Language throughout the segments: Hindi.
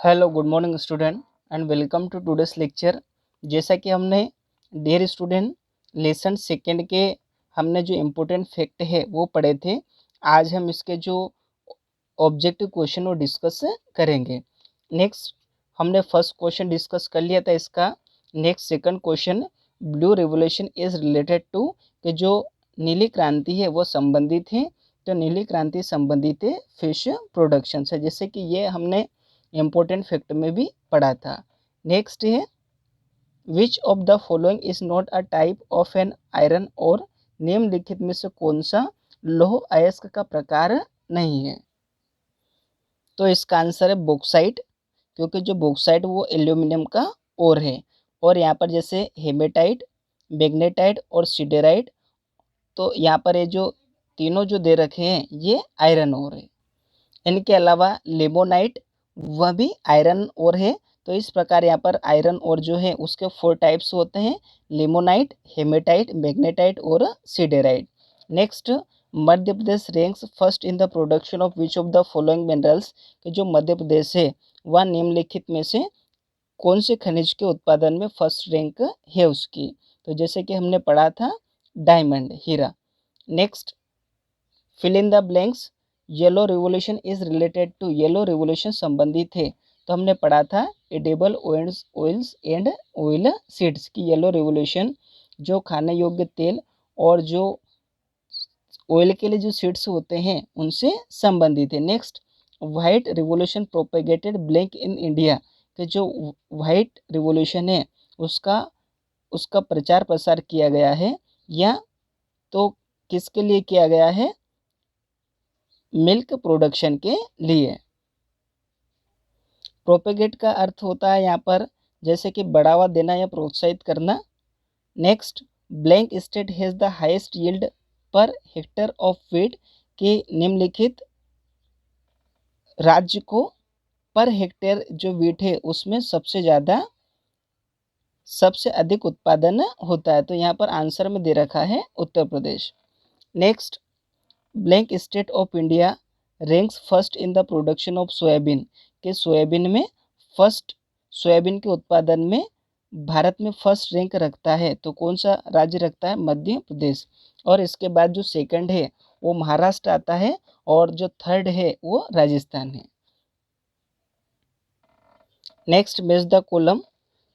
Hello good morning student and welcome to today's lecture. जैसा कि हमने डियर स्टूडेंट लेसन सेकेंड के हमने जो इम्पोर्टेंट फैक्ट है वो पढ़े थे। आज हम इसके जो ऑब्जेक्टिव क्वेश्चन वो डिस्कस करेंगे। नेक्स्ट हमने फर्स्ट क्वेश्चन डिस्कस कर लिया था इसका। Next second question, blue revolution is related to, कि जो नीली क्रांति है वो संबंधित है, तो नीली क्रांति संबंधित है फिश प्रोडक्शन से, जैसे कि ये हमने इम्पोर्टेंट फैक्ट में भी पढ़ा था। नेक्स्ट है, which of the following is not a type of an iron और, निम्नलिखित में से कौन सा लौह अयस्क का प्रकार नहीं है। तो इसका आंसर है बॉक्साइट, क्योंकि जो बॉक्साइट वो एल्यूमिनियम का ओर है। और यहाँ पर जैसे हेमेटाइट, मैग्नेटाइट और सिडेराइट, तो यहाँ पर ये जो तीनों जो दे रखे हैं ये आयरन ओर है। इनके अलावा लिमोनाइट वह भी आयरन ओर है। तो इस प्रकार यहाँ पर आयरन ओर जो है उसके 4 टाइप्स होते हैं, लिमोनाइट, हेमेटाइट, मैग्नेटाइट और siderite. Next, Madhya Pradesh ranks first in the production of which of the following minerals, कि जो मध्य प्रदेश है वह निम्नलिखित में से कौन से खनिज के उत्पादन में फर्स्ट रैंक है उसकी। तो जैसे कि हमने पढ़ा था डायमंड, हीरा। Next, fill in the blanks, yellow revolution is related to, yellow revolution संबंधित है। तो हमने पढ़ा था edible oils and oil seeds की येलो रिवोल्यूशन जो खाने योग्य तेल और जो ऑयल के लिए जो सीड्स होते हैं उनसे संबंधित है। Next, white revolution propagated blank in India, कि जो वाइट रिवोल्यूशन है उसका उसका प्रचार प्रसार किया गया है, या तो किसके लिए किया गया है, मिल्क प्रोडक्शन के लिए। प्रोपेगेट का अर्थ होता है यहाँ पर जैसे कि बढ़ावा देना या प्रोत्साहित करना। Next, blank state has the highest yield per hectare of wheat, कि निम्नलिखित राज्य को पर हेक्टेयर जो व्हीट है उसमें सबसे अधिक उत्पादन होता है। तो यहाँ पर आंसर में दे रखा है Uttar Pradesh. Next, blank state of India ranks first in the production of soybean, के सोयाबीन में फर्स्ट, सोयाबीन के उत्पादन में भारत में फर्स्ट रैंक रखता है। तो कौन सा राज्य रखता है, मध्य प्रदेश। और इसके बाद जो सेकंड है वो महाराष्ट्र आता है, और जो थर्ड है वो राजस्थान है। नेक्स्ट, मेज द कोलम,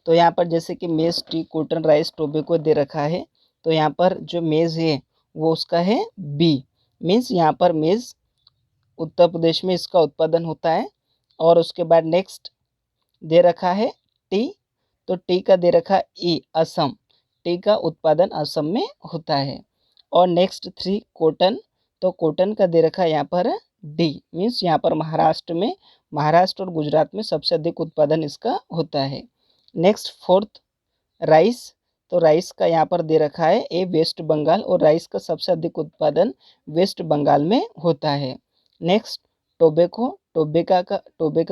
तो यहाँ पर जैसे कि मेज, टी, कॉटन, राइस, टोबैको दे रखा है। तो यहाँ पर जो मेज है वो उसका है बी, मीन्स यहाँ पर मेज उत्तर प्रदेश में इसका उत्पादन होता है। और उसके बाद नेक्स्ट दे रखा है टी, तो टी का दे रखा ई, असम, टी का उत्पादन असम में होता है। और नेक्स्ट 3 कॉटन, तो कॉटन का दे रखा है यहाँ पर डी, मीन्स यहाँ पर महाराष्ट्र और गुजरात में सबसे अधिक उत्पादन इसका होता है। नेक्स्ट 4th राइस, तो राइस का यहाँ पर दे रखा है ए, वेस्ट बंगाल, और राइस का सबसे अधिक उत्पादन वेस्ट बंगाल में होता है। नेक्स्ट, टोबैको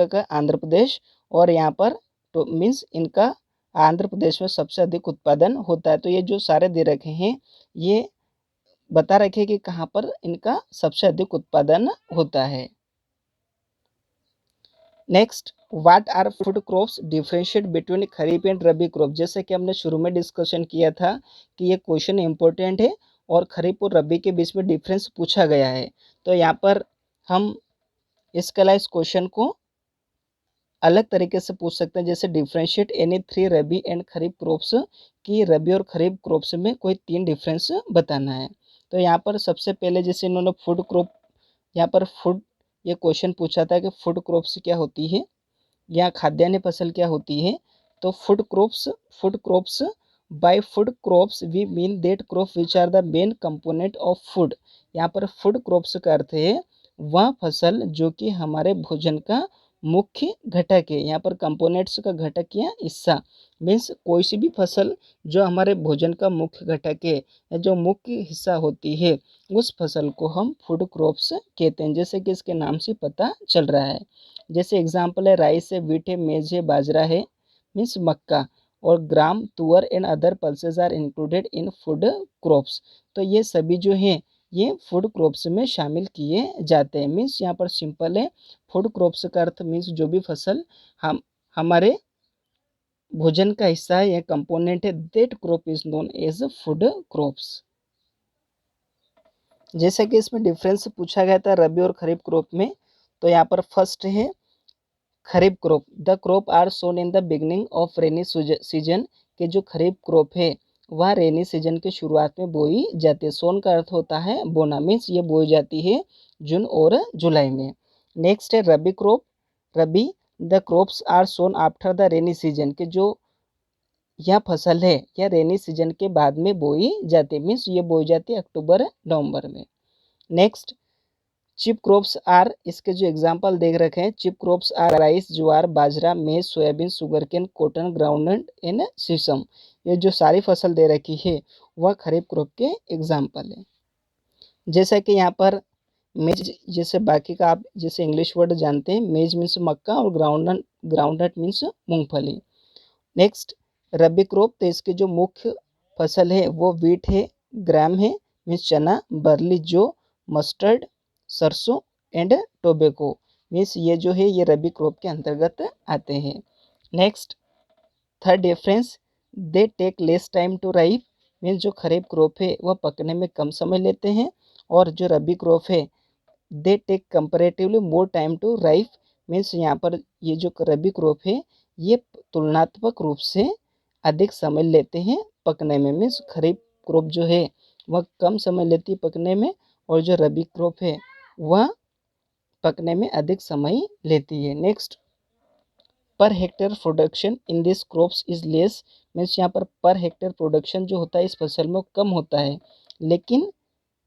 का आंध्र प्रदेश, और यहाँ पर मीन्स इनका आंध्र प्रदेश में सबसे अधिक उत्पादन होता है। तो ये जो सारे दे रखे हैं ये बता रखे कि कहाँ पर इनका सबसे अधिक उत्पादन होता है। Next, what are food crops differentiate between kharif and rabi crop, जैसे कि हमने शुरू में डिस्कशन किया था कि ये क्वेश्चन इंपॉर्टेंट है और खरीफ और रबी के बीच में डिफरेंस पूछा गया है। तो यहाँ पर हम इसके अलावा इस क्वेश्चन को अलग तरीके से पूछ सकते हैं, जैसे differentiate any 3 rabi and kharif crops, कि रबी और खरीफ क्रॉप्स में कोई 3 डिफरेंस बताना है। तो यहाँ पर सबसे पहले जैसे इन्होंने फूड क्रॉप, यहाँ पर फूड, ये क्वेश्चन पूछा था कि फूड क्रॉप्स क्या होती है या खाद्यान्य फसल क्या होती है। तो food crops by food crops we mean that crop which are the main component of food. यहाँ पर फूड क्रॉप्स का अर्थ है वह फसल जो कि हमारे भोजन का मुख्य घटक है। यहाँ पर कंपोनेंट्स का घटक या हिस्सा, मीन्स कोई सी भी फसल जो हमारे भोजन का मुख्य घटक है या जो मुख्य हिस्सा होती है उस फसल को हम फूड क्रॉप्स कहते हैं, जैसे कि इसके नाम से पता चल रहा है। जैसे एग्जाम्पल है राइस है, व्हीट है, मेज है, बाजरा है, मीन्स मक्का, और gram, tuar and other pulses are included in food crops. तो ये सभी जो हैं ये फूड क्रॉप्स में शामिल किए जाते हैं। मीन्स यहाँ पर सिंपल है, फूड क्रॉप्स का अर्थ मीन्स जो भी फसल हम हमारे भोजन का हिस्सा है या कंपोनेंट है, that crop is known as food crops. जैसे कि इसमें डिफरेंस पूछा गया था रबी और खरीफ क्रॉप में, तो यहाँ पर फर्स्ट है kharif crop. The crop are sown in the beginning of rainy season, के जो खरीफ क्रॉप है वह रेनी सीजन के शुरुआत में बोई जाती है। सोन का अर्थ होता है बोना, मीन्स ये बोई जाती है जून और जुलाई में। नेक्स्ट है rabi crop. Rabi, the crops are sown after the rainy season, के जो यह फसल है यह रेनी सीजन के बाद में बोई जाती है, मीन्स ये बोई जाती है अक्टूबर नवंबर में। नेक्स्ट चिप क्रॉप्स आर, इसके जो एग्जांपल देख रखे हैं, chief crops are rice, jowar, bajra, maize, soybean, sugarcane, cotton, groundnut and sesame. ये जो सारी फसल दे रखी है वह खरीफ क्रॉप के एग्जाम्पल है। जैसा कि यहाँ पर मेज, जैसे बाकी का आप जैसे इंग्लिश वर्ड जानते हैं, मेज मीन्स मक्का और ग्राउंडनट मीन्स मूंगफली। नेक्स्ट रबी क्रॉप, तो इसके जो मुख्य फसल है वो वीट है, ग्राम है मीन्स चना, बरली, जौ, मस्टर्ड, सरसों एंड टोबैको, मीन्स ये जो है ये रबी क्रॉप के अंतर्गत आते हैं। Next third difference, they take less time to ripe, means जो खरीफ क्रॉप है वह पकने में कम समय लेते हैं, और जो रबी क्रॉप है they take comparatively more time to ripe, means यहाँ पर ये जो रबी क्रॉप है ये तुलनात्मक रूप से अधिक समय लेते हैं पकने में। मीन्स खरीफ क्रॉप जो है वह कम समय लेती है पकने में, और जो रबी क्रॉप है वह पकने में अधिक समय लेती है। Next per hectare production in this crops is less, means यहाँ पर हेक्टेयर प्रोडक्शन जो होता है इस फसल में कम होता है, लेकिन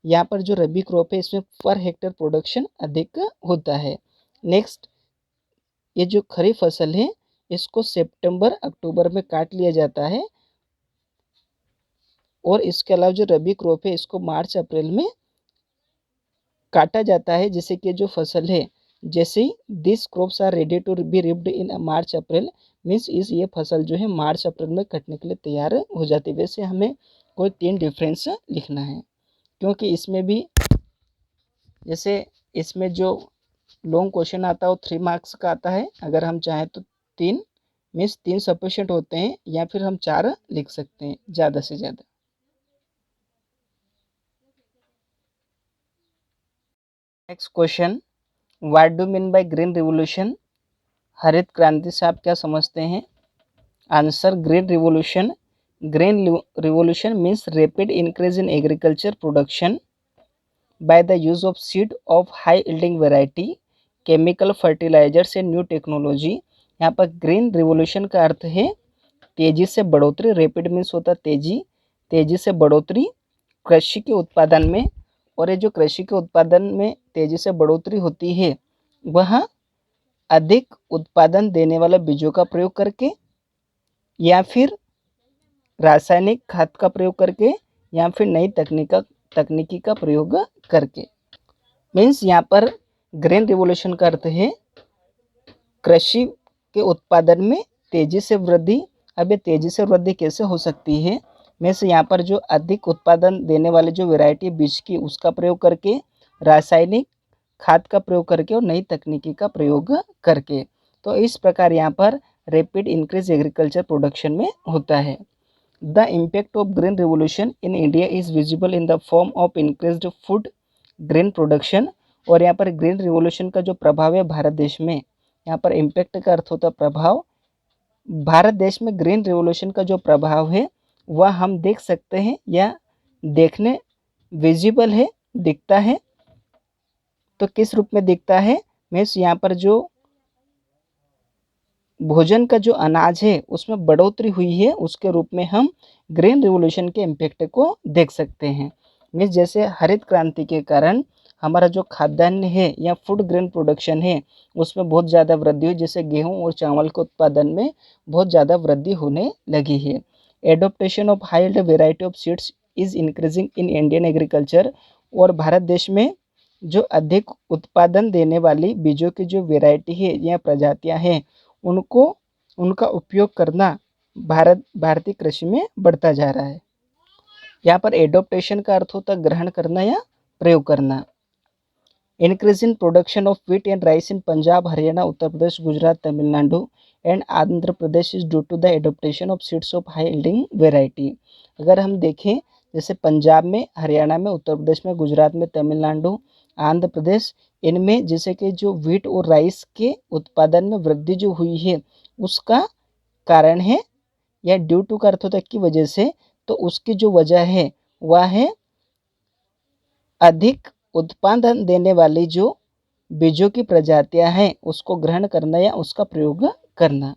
यहाँ पर जो रबी क्रॉप है इसमें पर हेक्टेयर प्रोडक्शन अधिक होता है। नेक्स्ट ये जो खरीफ फसल है इसको सितंबर अक्टूबर में काट लिया जाता है, और इसके अलावा जो रबी क्रॉप है इसको मार्च अप्रैल में काटा जाता है। जैसे कि जो फसल है, जैसे ही this crops are ready to be reaped in March April, means ये फसल जो है मार्च अप्रैल में कटने के लिए तैयार हो जाती है। वैसे हमें कोई 3 डिफरेंस लिखना है, क्योंकि इसमें भी जैसे इसमें जो लॉन्ग क्वेश्चन आता है वो 3 मार्क्स का आता है। अगर हम चाहें तो 3 मीन्स 3 सफिशिएंट होते हैं, या फिर हम 4 लिख सकते हैं ज़्यादा से ज़्यादा। Next question, what do mean by green revolution, हरित क्रांति से आप क्या समझते हैं? Answer green revolution means rapid increase in agriculture production by the use of seed of high yielding variety, chemical fertilisers and new technology. यहाँ पर ग्रीन रिवोल्यूशन का अर्थ है तेजी से बढ़ोतरी, रैपिड मीन्स होता तेजी से बढ़ोतरी कृषि के उत्पादन में, और ये जो कृषि के उत्पादन में तेजी से बढ़ोतरी होती है वह अधिक उत्पादन देने वाले बीजों का प्रयोग करके, या फिर रासायनिक खाद का प्रयोग करके, या फिर नई तकनीकी का प्रयोग करके। मीन्स यहाँ पर ग्रीन रिवोल्यूशन का अर्थ है कृषि के उत्पादन में तेजी से वृद्धि। अब ये तेजी से वृद्धि कैसे हो सकती है? मीन्स यहाँ पर जो अधिक उत्पादन देने वाले जो वैरायटी बीज की उसका प्रयोग करके, रासायनिक खाद का प्रयोग करके, और नई तकनीकी का प्रयोग करके। तो इस प्रकार यहाँ पर रैपिड इंक्रीज एग्रीकल्चर प्रोडक्शन में होता है। The impact of green revolution in India is visible in the form of increased food grain production, और यहाँ पर ग्रीन रिवोल्यूशन का जो प्रभाव है भारत देश में, यहाँ पर इम्पैक्ट का अर्थ होता है प्रभाव। भारत देश में ग्रीन रिवोल्यूशन का जो प्रभाव है वह हम देख सकते हैं, या देखने विजिबल है, दिखता है। तो किस रूप में दिखता है? मीन्स यहाँ पर जो भोजन का जो अनाज है उसमें बढ़ोतरी हुई है, उसके रूप में हम ग्रीन रिवोल्यूशन के इम्पैक्ट को देख सकते हैं। मीन्स जैसे हरित क्रांति के कारण हमारा जो खाद्यान्न है या फूड ग्रेन प्रोडक्शन है उसमें बहुत ज़्यादा वृद्धि हुई, जैसे गेहूं और चावल के उत्पादन में बहुत ज़्यादा वृद्धि होने लगी है। Adoption of high yield variety of seeds is increasing in Indian agriculture, और भारत देश में जो अधिक उत्पादन देने वाली बीजों की जो वेराइटी है या प्रजातियां हैं उनको उनका उपयोग करना भारतीय कृषि में बढ़ता जा रहा है। यहाँ पर एडोप्टेशन का अर्थ होता है ग्रहण करना या प्रयोग करना। Increase in production of wheat and rice in Punjab, Haryana, Uttar Pradesh, Gujarat, Tamil Nadu and Andhra Pradesh is due to the adoption of seeds of high yielding variety. अगर हम देखें जैसे पंजाब में, हरियाणा में, उत्तर प्रदेश में, गुजरात में, तमिलनाडु, आंध्र प्रदेश, इनमें जैसे कि जो व्हीट और राइस के उत्पादन में वृद्धि जो हुई है उसका कारण है, या ड्यू टू का अर्थ होता है की वजह से, तो उसकी जो वजह है वह है अधिक उत्पादन देने वाली जो बीजों की प्रजातियां हैं उसको ग्रहण करना या उसका प्रयोग करना।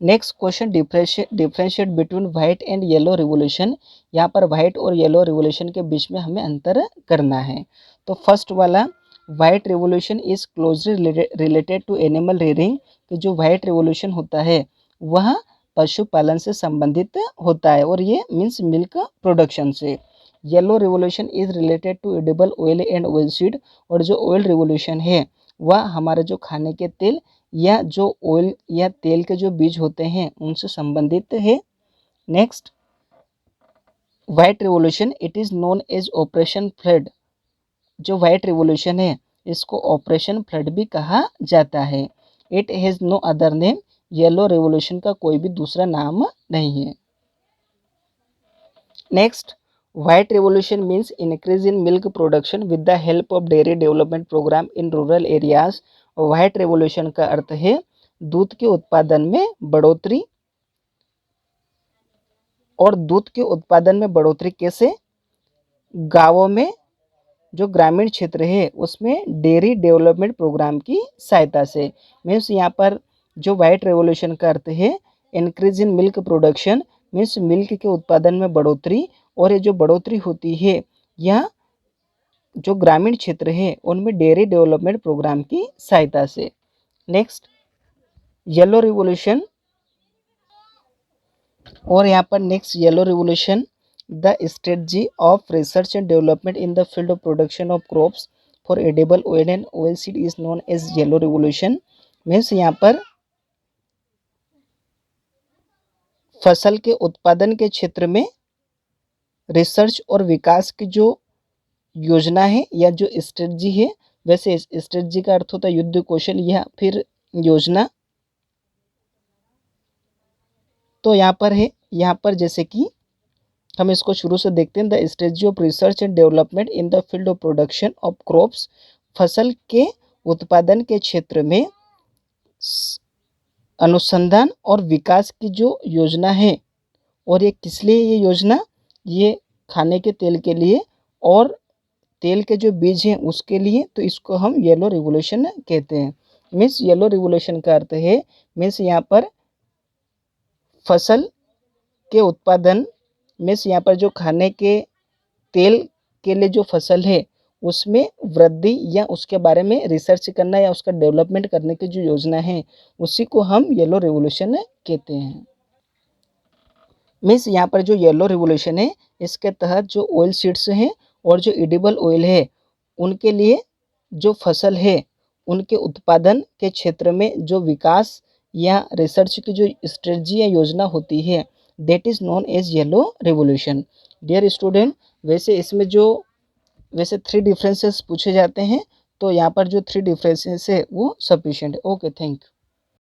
Next question, differentiate between white and yellow revolution. यहाँ पर व्हाइट और येलो रिवोल्यूशन के बीच में हमें अंतर करना है। तो फर्स्ट वाला, white revolution is closely related to animal rearing, कि जो व्हाइट रिवोल्यूशन होता है वह पशुपालन से संबंधित होता है, और ये मीन्स मिल्क प्रोडक्शन से। Yellow revolution is related to edible oil and oil seed, और जो ऑयल रिवोल्यूशन है वह हमारे जो खाने के तेल या जो ऑयल या तेल के जो बीज होते हैं उनसे संबंधित है। Next, white revolution it is known as operation flood. जो व्हाइट रिवोल्यूशन है इसको ऑपरेशन फ्लड भी कहा जाता है। It has no other name, yellow revolution का कोई भी दूसरा नाम नहीं है। Next, white revolution means increase in milk production with the help of dairy development programme in rural areas. White revolution का अर्थ है दूध के उत्पादन में बढ़ोतरी, और दूध के उत्पादन में बढ़ोतरी कैसे? गांवों में जो ग्रामीण क्षेत्र है उसमें डेयरी डेवलपमेंट प्रोग्राम की सहायता से। मीन्स यहाँ पर जो व्हाइट रेवोल्यूशन का अर्थ है increase in milk production, means milk के उत्पादन में बढ़ोतरी, और ये जो बढ़ोतरी होती है यह जो ग्रामीण क्षेत्र है उनमें डेयरी डेवलपमेंट प्रोग्राम की सहायता से। नेक्स्ट, येलो रिवोल्यूशन, और यहाँ पर next yellow revolution, the strategy of research and development in the field of production of crops for edible oil and oil seed is known as yellow revolution. Means यहाँ पर फसल के उत्पादन के क्षेत्र में रिसर्च और विकास की जो योजना है या जो स्ट्रेटजी है, वैसे स्ट्रेटजी का अर्थ होता है युद्ध कौशल या फिर योजना। तो यहाँ पर है, यहाँ पर जैसे कि हम इसको शुरू से देखते हैं, the strategy of research and development in the field of production of crops, फसल के उत्पादन के क्षेत्र में अनुसंधान और विकास की जो योजना है, और ये किस लिए ये योजना, ये खाने के तेल के लिए और तेल के जो बीज हैं उसके लिए, तो इसको हम येलो रिवोल्यूशन कहते हैं। मीन्स येलो रिवोल्यूशन का अर्थ है, मीन्स यहाँ पर फसल के उत्पादन, मीन्स यहाँ पर जो खाने के तेल के लिए जो फसल है उसमें वृद्धि या उसके बारे में रिसर्च करना या उसका डेवलपमेंट करने की जो योजना है उसी को हम येलो रिवोल्यूशन कहते हैं। मीन्स यहाँ पर जो येलो रिवोल्यूशन है इसके तहत जो ऑयल सीड्स हैं और जो एडिबल ऑयल है उनके लिए जो फसल है उनके उत्पादन के क्षेत्र में जो विकास या रिसर्च की जो स्ट्रेटजी या योजना होती है that is known as yellow revolution. Dear student, वैसे इसमें जो वैसे 3 डिफरेंसेस पूछे जाते हैं, तो यहाँ पर जो 3 डिफरेंसेस है वो सफिशिएंट है। Okay, thank you.